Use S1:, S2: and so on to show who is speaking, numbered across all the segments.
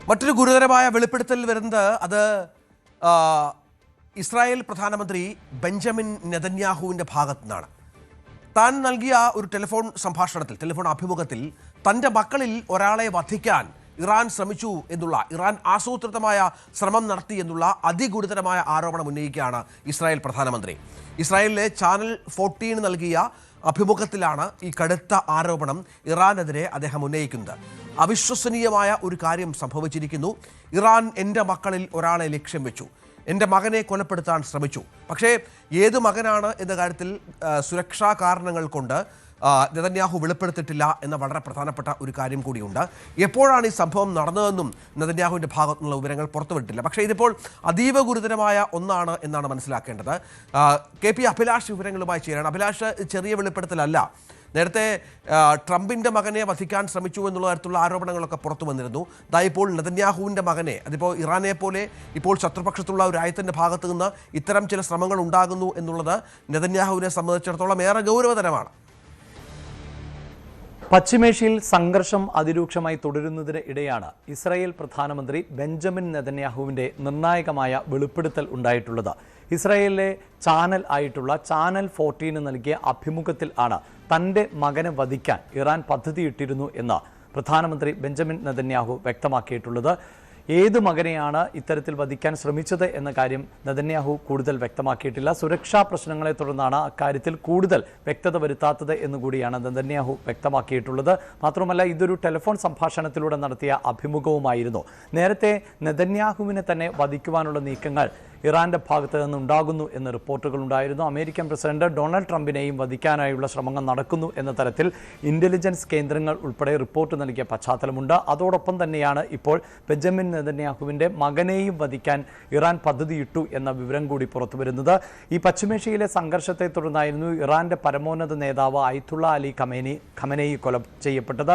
S1: മറ്റൊരു ഗുരുതരമായ വെളിപ്പെടുത്തൽ വരുന്നത് അത് ഇസ്രായേൽ പ്രധാനമന്ത്രി ബെഞ്ചമിൻ നെതന്യാഹുവിൻ്റെ ഭാഗത്തു നിന്നാണ്. താൻ നൽകിയ ഒരു ടെലിഫോൺ അഭിമുഖത്തിൽ തൻ്റെ മക്കളിൽ ഒരാളെ വധിക്കാൻ ഇറാൻ ശ്രമിച്ചു എന്നുള്ള, ഇറാൻ ആസൂത്രിതമായ ശ്രമം നടത്തി എന്നുള്ള അതിഗുരുതരമായ ആരോപണം ഉന്നയിക്കുകയാണ് ഇസ്രായേൽ പ്രധാനമന്ത്രി. ഇസ്രായേലിലെ ചാനൽ 14 നൽകിയ അഭിമുഖത്തിലാണ് ഈ കടുത്ത ആരോപണം ഇറാനെതിരെ അദ്ദേഹം ഉന്നയിക്കുന്നത്. അവിശ്വസനീയമായ ഒരു കാര്യം സംഭവിച്ചിരിക്കുന്നു. ഇറാൻ എൻ്റെ മക്കളിൽ ഒരാളെ ലക്ഷ്യം വെച്ചു, എൻ്റെ മകനെ കൊലപ്പെടുത്താൻ ശ്രമിച്ചു. പക്ഷേ ഏത് മകനാണ് എന്ന കാര്യത്തിൽ സുരക്ഷാ കാരണങ്ങൾ കൊണ്ട് നെതന്യാഹു വെളിപ്പെടുത്തിയിട്ടില്ല എന്ന വളരെ പ്രധാനപ്പെട്ട ഒരു കാര്യം കൂടിയുണ്ട്. എപ്പോഴാണ് ഈ സംഭവം നടന്നതെന്നും നെതന്യാഹുവിൻ്റെ ഭാഗത്തുനിന്നുള്ള വിവരങ്ങൾ പുറത്തുവിട്ടില്ല. പക്ഷേ ഇതിപ്പോൾ അതീവ ഗുരുതരമായ ഒന്നാണ് എന്നാണ് മനസ്സിലാക്കേണ്ടത്. KP അഭിലാഷ് വിവരങ്ങളുമായി ചേരാണ്. അഭിലാഷ്, ചെറിയ വെളിപ്പെടുത്തലല്ല. നേരത്തെ ട്രംപിൻ്റെ മകനെ വധിക്കാൻ ശ്രമിച്ചു എന്നുള്ള തരത്തിലുള്ള ആരോപണങ്ങളൊക്കെ പുറത്തു വന്നിരുന്നു. ഇപ്പോൾ നെതന്യാഹുവിൻ്റെ മകനെ, അതിപ്പോൾ ഇറാനെ പോലെ ഇപ്പോൾ ശത്രുപക്ഷത്തുള്ള ഒരു രാജ്യത്തിൻ്റെ ഭാഗത്തു നിന്ന് ഇത്തരം ചില ശ്രമങ്ങൾ ഉണ്ടാകുന്നു എന്നുള്ളത് നെതന്യാഹുവിനെ സംബന്ധിച്ചിടത്തോളം ഏറെ ഗൗരവതരമാണ്.
S2: പശ്ചിമേഷ്യയിൽ സംഘർഷം അതിരൂക്ഷമായി തുടരുന്നതിന് ഇടെയാണ് ഇസ്രായേൽ പ്രധാനമന്ത്രി ബെഞ്ചമിൻ നെതന്യാഹുവിൻ്റെ നിർണായകമായ വെളിപ്പെടുത്തൽ ഉണ്ടായിട്ടുള്ളത്. ഇസ്രായേലിലെ ചാനൽ ആയിട്ടുള്ള ചാനൽ 14 നൽകിയ അഭിമുഖത്തിൽ ആണ് തൻ്റെ മകനെ വധിക്കാൻ ഇറാൻ പദ്ധതിയിട്ടിരുന്നു എന്ന് പ്രധാനമന്ത്രി ബെഞ്ചമിൻ നെതന്യാഹു വ്യക്തമാക്കിയിട്ടുള്ളത്. ഏത് മകനെയാണ് ഇത്തരത്തിൽ വധിക്കാൻ ശ്രമിച്ചത് എന്ന കാര്യം നെതന്യാഹു കൂടുതൽ വ്യക്തമാക്കിയിട്ടില്ല. സുരക്ഷാ പ്രശ്നങ്ങളെ തുടർന്നാണ് അക്കാര്യത്തിൽ കൂടുതൽ വ്യക്തത വരുത്താത്തത് എന്നുകൂടിയാണ് നെതന്യാഹു വ്യക്തമാക്കിയിട്ടുള്ളത്. മാത്രമല്ല, ഇതൊരു ടെലിഫോൺ സംഭാഷണത്തിലൂടെ നടത്തിയ അഭിമുഖവുമായിരുന്നു. നേരത്തെ നെതന്യാഹുവിനെ തന്നെ വധിക്കുവാനുള്ള നീക്കങ്ങൾ ഇറാന്റെ ഭാഗത്ത് നിന്നുണ്ടാകുന്നു എന്ന റിപ്പോർട്ടുകളുണ്ടായിരുന്നു. അമേരിക്കൻ പ്രസിഡന്റ് ഡൊണാൾഡ് ട്രംപിനെയും വധിക്കാനായുള്ള ശ്രമങ്ങൾ നടക്കുന്നു എന്ന തരത്തിൽ ഇന്റലിജൻസ് കേന്ദ്രങ്ങൾ ഉൾപ്പെടെ റിപ്പോർട്ട് നൽകിയ പശ്ചാത്തലമുണ്ട്. അതോടൊപ്പം തന്നെയാണ് ഇപ്പോൾ ബെഞ്ചമിൻ നെതന്യാഹുവിൻ്റെ മകനെയും വധിക്കാൻ ഇറാൻ പദ്ധതിയിട്ടു എന്ന വിവരം കൂടി പുറത്തു വരുന്നത്. ഈ പശ്ചിമേഷ്യയിലെ സംഘർഷത്തെ തുടർന്നായിരുന്നു ഇറാന്റെ പരമോന്നത നേതാവ് അയത്തുള്ള അലി ഖമനേയി കൊല ചെയ്യപ്പെട്ടത്.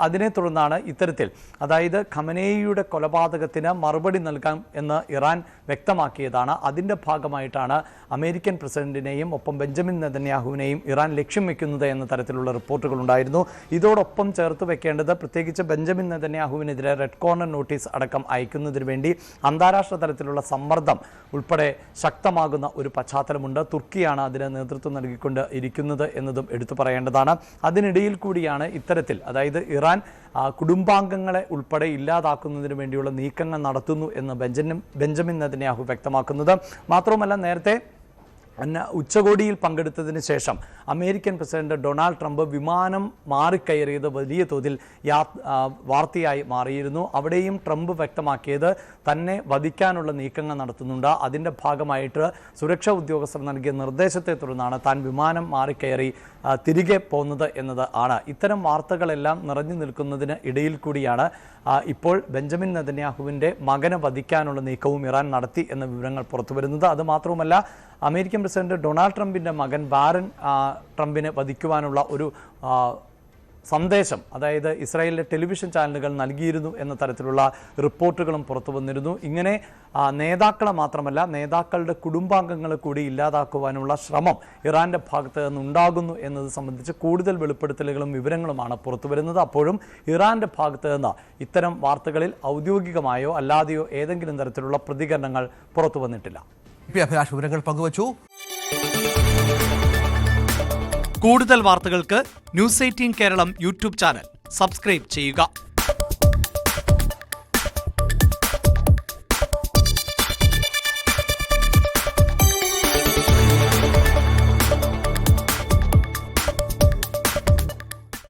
S2: അതിനെ തുടർന്നാണ് ഇത്തരത്തിൽ, അതായത് ഖമനേയിയുടെ കൊലപാതകത്തിന് മറുപടി നൽകാം എന്ന് ഇറാൻ വ്യക്തമാക്കിയത്. അതിന്റെ ഭാഗമായിട്ടാണ് അമേരിക്കൻ പ്രസിഡന്റിനെയും ഒപ്പം ബെഞ്ചമിൻ നെതന്യാഹുവിനെയും ഇറാൻ ലക്ഷ്യം വെക്കുന്നത് എന്ന തരത്തിലുള്ള റിപ്പോർട്ടുകൾ ഉണ്ടായിരുന്നു. ഇതോടൊപ്പം ചേർത്ത് വെക്കേണ്ടത്, പ്രത്യേകിച്ച് ബെഞ്ചമിൻ നെതന്യാഹുവിനെതിരെ റെഡ് കോർണർ നോട്ടീസ് അടക്കം അയക്കുന്നതിന് വേണ്ടി അന്താരാഷ്ട്ര തലത്തിലുള്ള സമ്മർദ്ദം ഉൾപ്പെടെ ശക്തമാകുന്ന ഒരു പശ്ചാത്തലമുണ്ട്. തുർക്കിയാണ് അതിന് നേതൃത്വം നൽകിക്കൊണ്ട് ഇരിക്കുന്നത് എന്നതും എടുത്തു പറയേണ്ടതാണ്. അതിനിടയിൽ കൂടിയാണ് ഇത്തരത്തിൽ, അതായത് ഇറാൻ കുടുംബാംഗങ്ങളെ ഉൾപ്പെടെ ഇല്ലാതാക്കുന്നതിന് വേണ്ടിയുള്ള നീക്കങ്ങൾ നടത്തുന്നു എന്ന് ബെഞ്ചമിൻ നെതന്യാഹു വ്യക്തമാക്കുന്നത്. മാത്രമല്ല, നേരത്തെ ഉച്ചകോടിയിൽ പങ്കെടുത്തതിന് ശേഷം അമേരിക്കൻ പ്രസിഡന്റ് ഡൊണാൾഡ് ട്രംപ് വിമാനം മാറിക്കയറിയത് വലിയ തോതിൽ വാർത്തയായി മാറിയിരുന്നു. അവിടെയും ട്രംപ് വ്യക്തമാക്കിയത് തന്നെ വധിക്കാനുള്ള നീക്കങ്ങൾ നടത്തുന്നുണ്ട്. അതിൻ്റെ ഭാഗമായിട്ട് സുരക്ഷാ ഉദ്യോഗസ്ഥർ നൽകിയ നിർദ്ദേശത്തെ തുടർന്നാണ് താൻ വിമാനം മാറിക്കയറി തിരികെ പോകുന്നത് എന്നത് ആണ്. ഇത്തരം വാർത്തകളെല്ലാം നിറഞ്ഞു നിൽക്കുന്നതിന് ഇടയിൽ കൂടിയാണ് ഇപ്പോൾ ബെഞ്ചമിൻ നെതന്യാഹുവിൻ്റെ മകനെ വധിക്കാനുള്ള നീക്കവും ഇറാൻ നടത്തി എന്ന വിവരങ്ങൾ പുറത്തു വരുന്നത്. അതുമാത്രവുമല്ല, അമേരിക്കൻ പ്രസിഡന്റ് ഡൊണാൾഡ് ട്രംപിൻ്റെ മകൻ ബാരൻ ട്രംപിനെ വധിക്കുവാനുള്ള ഒരു സന്ദേശം, അതായത് ഇസ്രായേലിലെ ടെലിവിഷൻ ചാനലുകൾ നൽകിയിരുന്നു എന്ന തരത്തിലുള്ള റിപ്പോർട്ടുകളും പുറത്തു വന്നിരുന്നു. ഇങ്ങനെ നേതാക്കളെ മാത്രമല്ല, നേതാക്കളുടെ കുടുംബാംഗങ്ങളെ കൂടി ഇല്ലാതാക്കുവാനുള്ള ശ്രമം ഇറാന്റെ ഭാഗത്ത് നിന്നുണ്ടാകുന്നു എന്നത് സംബന്ധിച്ച് കൂടുതൽ വെളിപ്പെടുത്തലുകളും വിവരങ്ങളുമാണ് പുറത്തു വരുന്നത്. അപ്പോഴും ഇറാന്റെ ഭാഗത്ത് നിന്ന് ഇത്തരം വാർത്തകളിൽ ഔദ്യോഗികമായോ അല്ലാതെയോ ഏതെങ്കിലും തരത്തിലുള്ള പ്രതികരണങ്ങൾ പുറത്തു വന്നിട്ടില്ല.
S1: അഭിലാഷ് വിവരങ്ങൾ പങ്കുവച്ചു.
S3: കൂടുതൽ വാർത്തകൾക്ക് News 18 Keralam YouTube channel subscribe ചെയ്യുക.